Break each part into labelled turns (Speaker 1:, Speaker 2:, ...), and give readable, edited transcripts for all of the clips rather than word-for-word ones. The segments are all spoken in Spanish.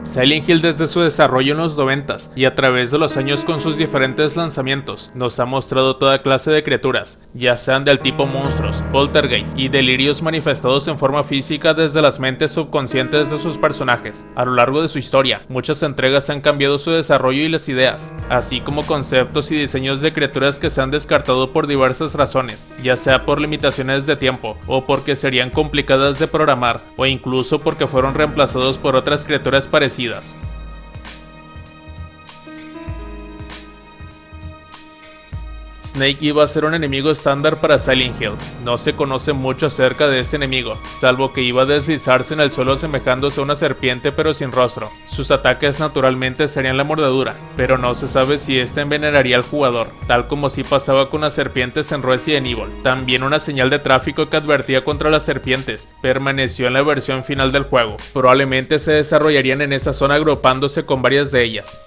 Speaker 1: Silent Hill desde su desarrollo en los 90s y a través de los años con sus diferentes lanzamientos nos ha mostrado toda clase de criaturas, ya sean del tipo monstruos, poltergeists y delirios manifestados en forma física desde las mentes subconscientes de sus personajes. A lo largo de su historia, muchas entregas han cambiado su desarrollo y las ideas, así como conceptos y diseños de criaturas que se han descartado por diversas razones, ya sea por limitaciones de tiempo, o porque serían complicadas de programar, o incluso porque fueron reemplazados por otras criaturas parecidas. Snake iba a ser un enemigo estándar para Silent Hill. No se conoce mucho acerca de este enemigo, salvo que iba a deslizarse en el suelo semejándose a una serpiente pero sin rostro. Sus ataques naturalmente serían la mordedura, pero no se sabe si este envenenaría al jugador, tal como si pasaba con las serpientes en Resident Evil. También una señal de tráfico que advertía contra las serpientes permaneció en la versión final del juego. Probablemente se desarrollarían en esa zona agrupándose con varias de ellas.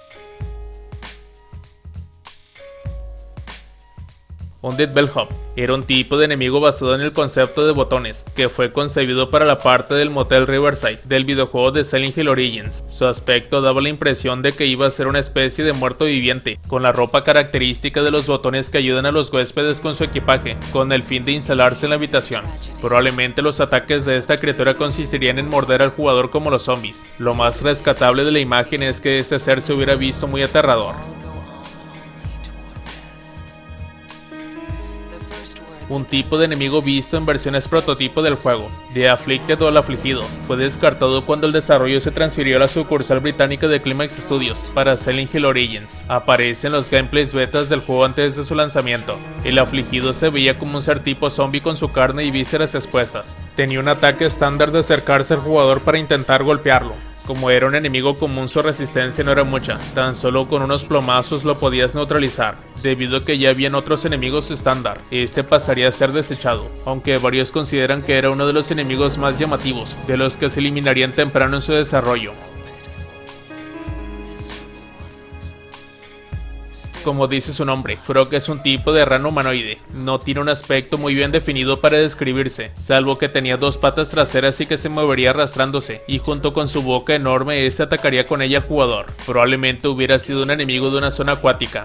Speaker 1: Undead Bellhop era un tipo de enemigo basado en el concepto de botones, que fue concebido para la parte del motel Riverside del videojuego de Silent Hill Origins. Su aspecto daba la impresión de que iba a ser una especie de muerto viviente, con la ropa característica de los botones que ayudan a los huéspedes con su equipaje, con el fin de instalarse en la habitación. Probablemente los ataques de esta criatura consistirían en morder al jugador como los zombies. Lo más rescatable de la imagen es que este ser se hubiera visto muy aterrador. Un tipo de enemigo visto en versiones prototipo del juego, The Afflicted o el Afligido, fue descartado cuando el desarrollo se transfirió a la sucursal británica de Climax Studios para Silent Hill Origins. Aparece en los gameplays betas del juego antes de su lanzamiento. El Afligido se veía como un ser tipo zombie con su carne y vísceras expuestas. Tenía un ataque estándar de acercarse al jugador para intentar golpearlo. Como era un enemigo común, su resistencia no era mucha, tan solo con unos plomazos lo podías neutralizar, debido a que ya habían otros enemigos estándar. Este pasaría a ser desechado, aunque varios consideran que era uno de los enemigos más llamativos, de los que se eliminarían temprano en su desarrollo. Como dice su nombre, Frog es un tipo de rana humanoide. No tiene un aspecto muy bien definido para describirse, salvo que tenía dos patas traseras y que se movería arrastrándose, y junto con su boca enorme este atacaría con ella al jugador. Probablemente hubiera sido un enemigo de una zona acuática.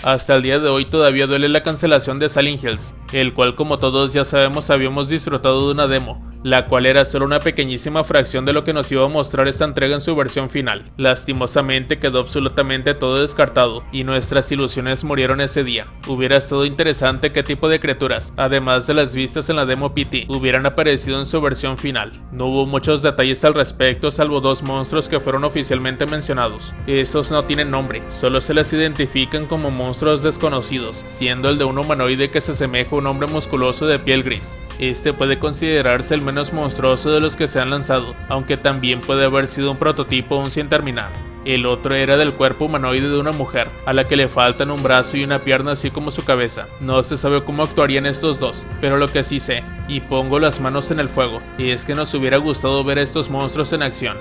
Speaker 1: Hasta el día de hoy todavía duele la cancelación de Silent Hills, el cual, como todos ya sabemos, habíamos disfrutado de una demo, la cual era solo una pequeñísima fracción de lo que nos iba a mostrar esta entrega en su versión final. Lastimosamente quedó absolutamente todo descartado, y nuestras ilusiones murieron ese día. Hubiera estado interesante qué tipo de criaturas, además de las vistas en la demo PT, hubieran aparecido en su versión final. No hubo muchos detalles al respecto, salvo dos monstruos que fueron oficialmente mencionados. Estos no tienen nombre, solo se les identifican como monstruos desconocidos, siendo el de un humanoide que se asemeja a un hombre musculoso de piel gris. Este puede considerarse el menos monstruoso de los que se han lanzado, aunque también puede haber sido un prototipo aún sin terminar. El otro era del cuerpo humanoide de una mujer, a la que le faltan un brazo y una pierna así como su cabeza. No se sabe cómo actuarían estos dos, pero lo que sí sé, y pongo las manos en el fuego, es que nos hubiera gustado ver a estos monstruos en acción.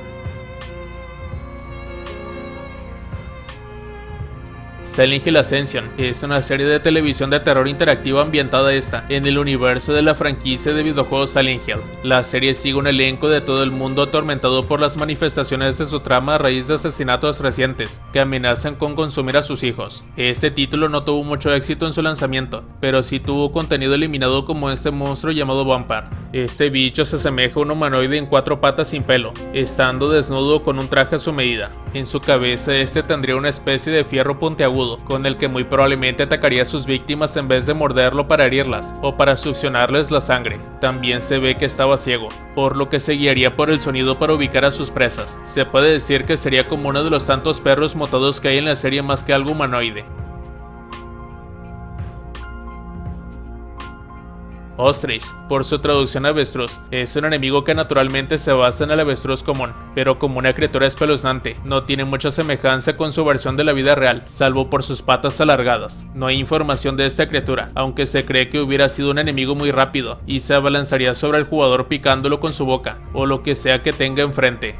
Speaker 1: Silent Hill Ascension es una serie de televisión de terror interactiva ambientada en el universo de la franquicia de videojuegos Silent Hill. La serie sigue un elenco de todo el mundo atormentado por las manifestaciones de su trama a raíz de asesinatos recientes que amenazan con consumir a sus hijos. Este título no tuvo mucho éxito en su lanzamiento, pero sí tuvo contenido eliminado como este monstruo llamado Vampire. Este bicho se asemeja a un humanoide en cuatro patas sin pelo, estando desnudo con un traje a su medida. En su cabeza este tendría una especie de fierro puntiagudo, con el que muy probablemente atacaría a sus víctimas en vez de morderlo para herirlas o para succionarles la sangre. También se ve que estaba ciego, por lo que se guiaría por el sonido para ubicar a sus presas. Se puede decir que sería como uno de los tantos perros mutados que hay en la serie más que algo humanoide. Ostrich, por su traducción avestruz, es un enemigo que naturalmente se basa en el avestruz común, pero como una criatura espeluznante, no tiene mucha semejanza con su versión de la vida real, salvo por sus patas alargadas. No hay información de esta criatura, aunque se cree que hubiera sido un enemigo muy rápido, y se abalanzaría sobre el jugador picándolo con su boca, o lo que sea que tenga enfrente.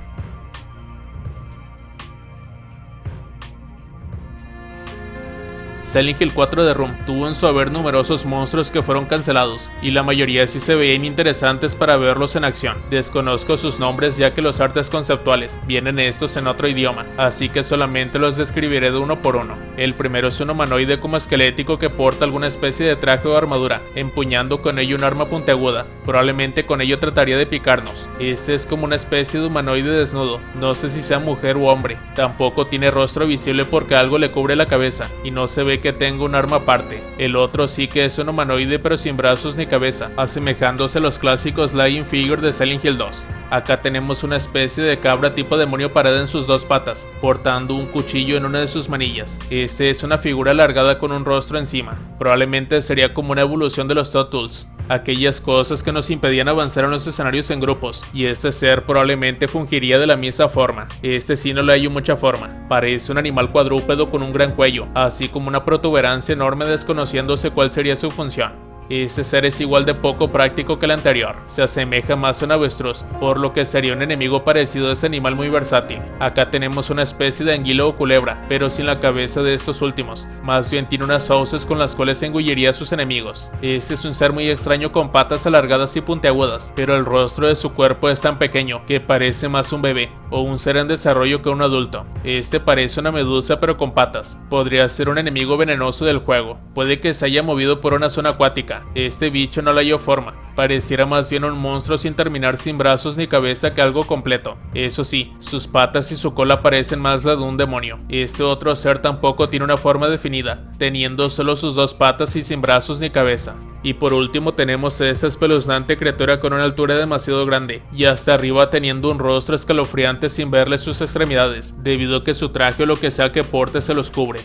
Speaker 1: Silent Hill 4 The Room tuvo en su haber numerosos monstruos que fueron cancelados, y la mayoría sí se veían interesantes para verlos en acción. Desconozco sus nombres ya que los artes conceptuales vienen estos en otro idioma, así que solamente los describiré de uno por uno. El primero es un humanoide como esquelético que porta alguna especie de traje o armadura, empuñando con ello un arma puntiaguda. Probablemente con ello trataría de picarnos. Este es como una especie de humanoide desnudo, no sé si sea mujer u hombre. Tampoco tiene rostro visible porque algo le cubre la cabeza, y no se ve que tenga un arma aparte. El otro sí que es un humanoide pero sin brazos ni cabeza, asemejándose a los clásicos Lying Figure de Silent Hill 2. Acá tenemos una especie de cabra tipo demonio parada en sus dos patas, portando un cuchillo en una de sus manillas. Este es una figura alargada con un rostro encima. Probablemente sería como una evolución de los Totuls, aquellas cosas que nos impedían avanzar en los escenarios en grupos, y este ser probablemente fungiría de la misma forma. Este sí no le hallo mucha forma, parece un animal cuadrúpedo con un gran cuello, así como una protuberancia enorme, desconociéndose cuál sería su función. Este ser es igual de poco práctico que el anterior, se asemeja más a un avestruz, por lo que sería un enemigo parecido a ese animal muy versátil. Acá tenemos una especie de anguila o culebra, pero sin la cabeza de estos últimos, más bien tiene unas fauces con las cuales engulliría a sus enemigos. Este es un ser muy extraño con patas alargadas y puntiagudas, pero el rostro de su cuerpo es tan pequeño que parece más un bebé, o un ser en desarrollo que un adulto. Este parece una medusa pero con patas, podría ser un enemigo venenoso del juego, puede que se haya movido por una zona acuática. Este bicho no le halló forma, pareciera más bien un monstruo sin terminar, sin brazos ni cabeza que algo completo. Eso sí, sus patas y su cola parecen más la de un demonio. Este otro ser tampoco tiene una forma definida, teniendo solo sus dos patas y sin brazos ni cabeza. Y por último tenemos a esta espeluznante criatura con una altura demasiado grande, y hasta arriba teniendo un rostro escalofriante sin verle sus extremidades, debido a que su traje o lo que sea que porte se los cubre.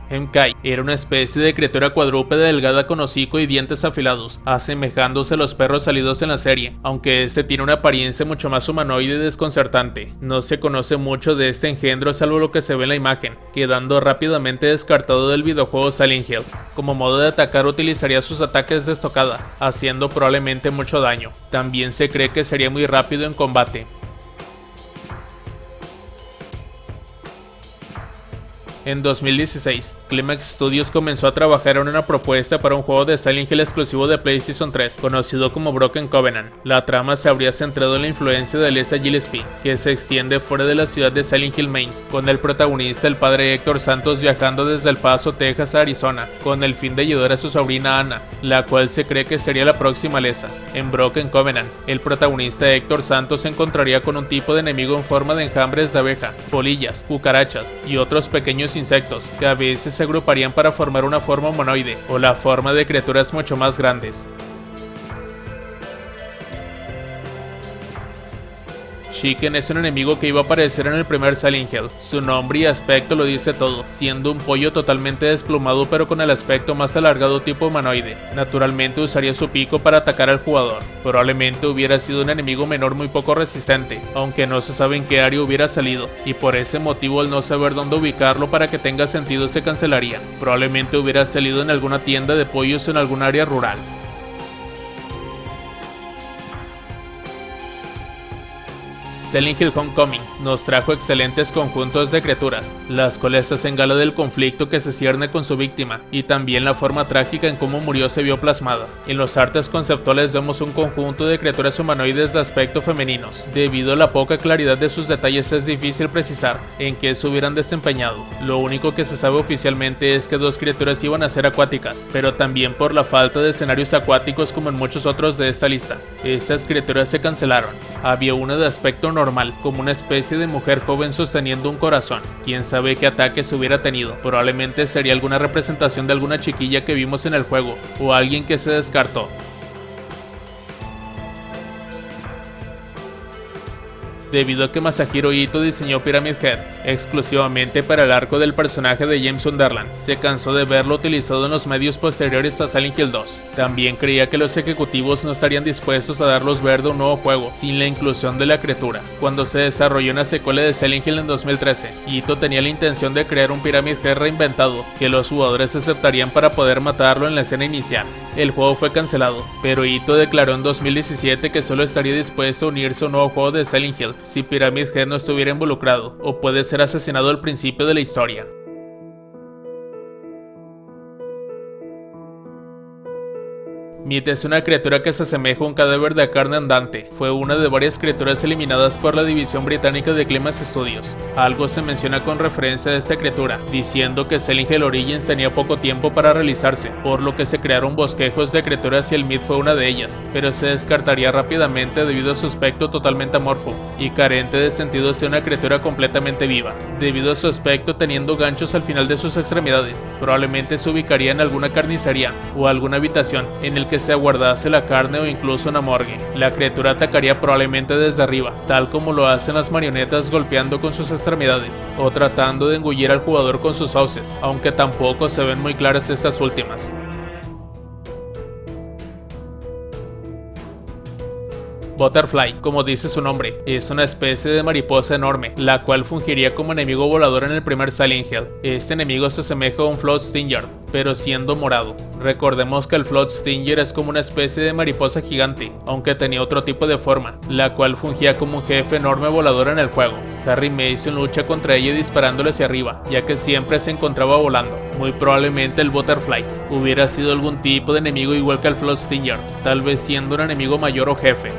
Speaker 1: Hemkai era una especie de criatura cuadrúpeda delgada con hocico y dientes afilados, asemejándose a los perros salidos en la serie, aunque este tiene una apariencia mucho más humanoide y desconcertante. No se conoce mucho de este engendro salvo lo que se ve en la imagen, quedando rápidamente descartado del videojuego Silent Hill. Como modo de atacar utilizaría sus ataques de estocada, haciendo probablemente mucho daño. También se cree que sería muy rápido en combate. En 2016, Climax Studios comenzó a trabajar en una propuesta para un juego de Silent Hill exclusivo de PlayStation 3, conocido como Broken Covenant. La trama se habría centrado en la influencia de Lisa Gillespie, que se extiende fuera de la ciudad de Silent Hill, Maine, con el protagonista, el padre Héctor Santos, viajando desde El Paso, Texas a Arizona, con el fin de ayudar a su sobrina Anna, la cual se cree que sería la próxima Lisa. En Broken Covenant, el protagonista Héctor Santos se encontraría con un tipo de enemigo en forma de enjambres de abeja, polillas, cucarachas y otros pequeños insectos que a veces se agruparían para formar una forma humanoide o la forma de criaturas mucho más grandes. Chicken es un enemigo que iba a aparecer en el primer Silent Hill. Su nombre y aspecto lo dice todo, siendo un pollo totalmente desplumado pero con el aspecto más alargado tipo humanoide. Naturalmente usaría su pico para atacar al jugador. Probablemente hubiera sido un enemigo menor muy poco resistente, aunque no se sabe en qué área hubiera salido, y por ese motivo al no saber dónde ubicarlo para que tenga sentido se cancelaría. Probablemente hubiera salido en alguna tienda de pollos en algún área rural. Silent Hill Homecoming nos trajo excelentes conjuntos de criaturas, las cuales hacen gala del conflicto que se cierne con su víctima, y también la forma trágica en cómo murió se vio plasmada. En los artes conceptuales vemos un conjunto de criaturas humanoides de aspecto femeninos. Debido a la poca claridad de sus detalles es difícil precisar en qué se hubieran desempeñado. Lo único que se sabe oficialmente es que dos criaturas iban a ser acuáticas, pero también por la falta de escenarios acuáticos como en muchos otros de esta lista. Estas criaturas se cancelaron. Había una de aspecto normal, como una especie de mujer joven sosteniendo un corazón. Quién sabe qué ataques hubiera tenido. Probablemente sería alguna representación de alguna chiquilla que vimos en el juego, o alguien que se descartó. Debido a que Masahiro Ito diseñó Pyramid Head exclusivamente para el arco del personaje de James Sunderland, se cansó de verlo utilizado en los medios posteriores a Silent Hill 2. También creía que los ejecutivos no estarían dispuestos a dar luz verde a un nuevo juego sin la inclusión de la criatura. Cuando se desarrolló una secuela de Silent Hill en 2013, Ito tenía la intención de crear un Pyramid Head reinventado que los jugadores aceptarían para poder matarlo en la escena inicial. El juego fue cancelado, pero Ito declaró en 2017 que solo estaría dispuesto a unirse a un nuevo juego de Silent Hill si Pyramid Head no estuviera involucrado, o puede ser asesinado al principio de la historia. Myth es una criatura que se asemeja a un cadáver de carne andante. Fue una de varias criaturas eliminadas por la división británica de Climax Studios. Algo se menciona con referencia a esta criatura, diciendo que Silent Hill Origins tenía poco tiempo para realizarse, por lo que se crearon bosquejos de criaturas y el Myth fue una de ellas, pero se descartaría rápidamente debido a su aspecto totalmente amorfo y carente de sentido ser una criatura completamente viva. Debido a su aspecto teniendo ganchos al final de sus extremidades, probablemente se ubicaría en alguna carnicería o alguna habitación en el que se aguardase la carne o incluso una morgue. La criatura atacaría probablemente desde arriba, tal como lo hacen las marionetas golpeando con sus extremidades o tratando de engullir al jugador con sus fauces, aunque tampoco se ven muy claras estas últimas. Butterfly, como dice su nombre, es una especie de mariposa enorme, la cual fungiría como enemigo volador en el primer Silent Hill. Este enemigo se asemeja a un Flood Stinger, pero siendo morado. Recordemos que el Flood Stinger es como una especie de mariposa gigante, aunque tenía otro tipo de forma, la cual fungía como un jefe enorme volador en el juego. Harry Mason lucha contra ella disparándole hacia arriba, ya que siempre se encontraba volando. Muy probablemente el Butterfly hubiera sido algún tipo de enemigo igual que el Flood Stinger, tal vez siendo un enemigo mayor o jefe.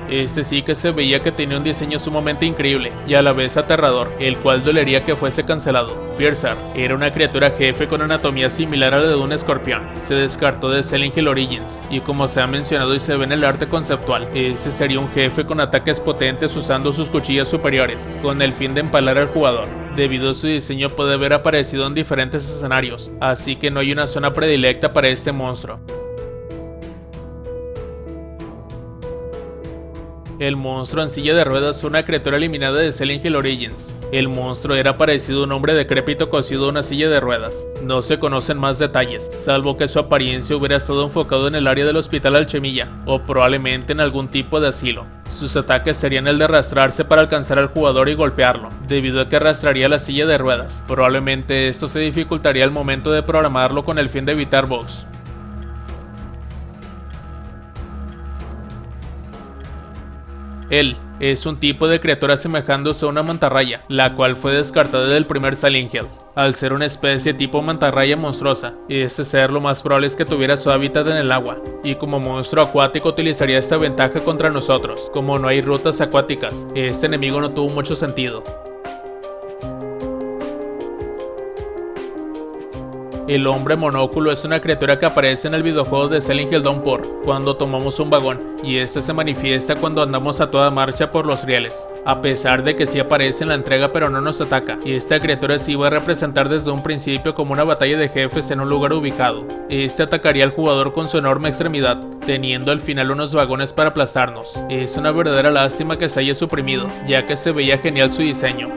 Speaker 1: Este sí que se veía que tenía un diseño sumamente increíble y a la vez aterrador, el cual dolería que fuese cancelado. Piercer era una criatura jefe con anatomía similar a la de un escorpión. Se descartó de Silent Hill Origins y como se ha mencionado y se ve en el arte conceptual, este sería un jefe con ataques potentes usando sus cuchillas superiores, con el fin de empalar al jugador. Debido a su diseño puede haber aparecido en diferentes escenarios, así que no hay una zona predilecta para este monstruo. El monstruo en silla de ruedas fue una criatura eliminada de Silent Hill Origins. El monstruo era parecido a un hombre decrépito cosido a una silla de ruedas. No se conocen más detalles, salvo que su apariencia hubiera estado enfocado en el área del Hospital Alchemilla, o probablemente en algún tipo de asilo. Sus ataques serían el de arrastrarse para alcanzar al jugador y golpearlo, debido a que arrastraría la silla de ruedas. Probablemente esto se dificultaría al momento de programarlo con el fin de evitar bugs. Él es un tipo de criatura asemejándose a una mantarraya, la cual fue descartada del primer Silent Hill. Al ser una especie tipo mantarraya monstruosa, este ser lo más probable es que tuviera su hábitat en el agua, y como monstruo acuático utilizaría esta ventaja contra nosotros. Como no hay rutas acuáticas, este enemigo no tuvo mucho sentido. El hombre monóculo es una criatura que aparece en el videojuego de Silent Hill Downpour cuando tomamos un vagón, y este se manifiesta cuando andamos a toda marcha por los rieles. A pesar de que sí aparece en la entrega pero no nos ataca, y esta criatura sí va a representar desde un principio como una batalla de jefes en un lugar ubicado. Este atacaría al jugador con su enorme extremidad, teniendo al final unos vagones para aplastarnos. Es una verdadera lástima que se haya suprimido, ya que se veía genial su diseño.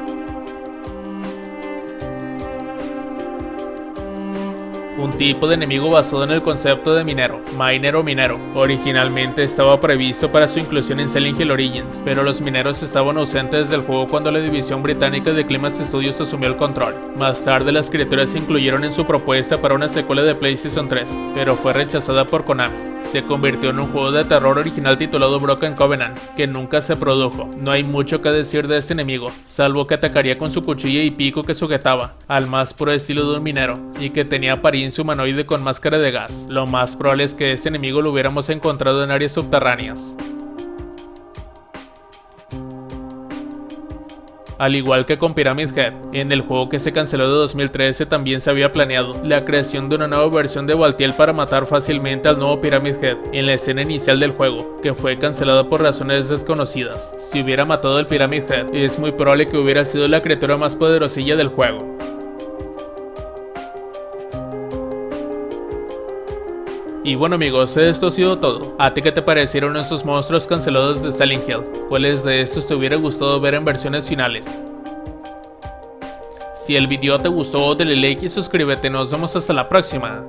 Speaker 1: Un tipo de enemigo basado en el concepto de minero, miner o minero. Originalmente estaba previsto para su inclusión en Silent Hill Origins, pero los mineros estaban ausentes del juego cuando la división británica de Climax Studios asumió el control. Más tarde las criaturas se incluyeron en su propuesta para una secuela de PlayStation 3, pero fue rechazada por Konami. Se convirtió en un juego de terror original titulado Broken Covenant, que nunca se produjo. No hay mucho que decir de este enemigo, salvo que atacaría con su cuchilla y pico que sujetaba, al más puro estilo de un minero, y que tenía apariencia humanoide con máscara de gas. Lo más probable es que este enemigo lo hubiéramos encontrado en áreas subterráneas. Al igual que con Pyramid Head, en el juego que se canceló de 2013 también se había planeado la creación de una nueva versión de Valtiel para matar fácilmente al nuevo Pyramid Head en la escena inicial del juego, que fue cancelada por razones desconocidas. Si hubiera matado al Pyramid Head, es muy probable que hubiera sido la criatura más poderosilla del juego. Y bueno amigos, esto ha sido todo. ¿A ti qué te parecieron estos monstruos cancelados de Silent Hill? ¿Cuáles de estos te hubiera gustado ver en versiones finales? Si el video te gustó, dale like y suscríbete. Nos vemos hasta la próxima.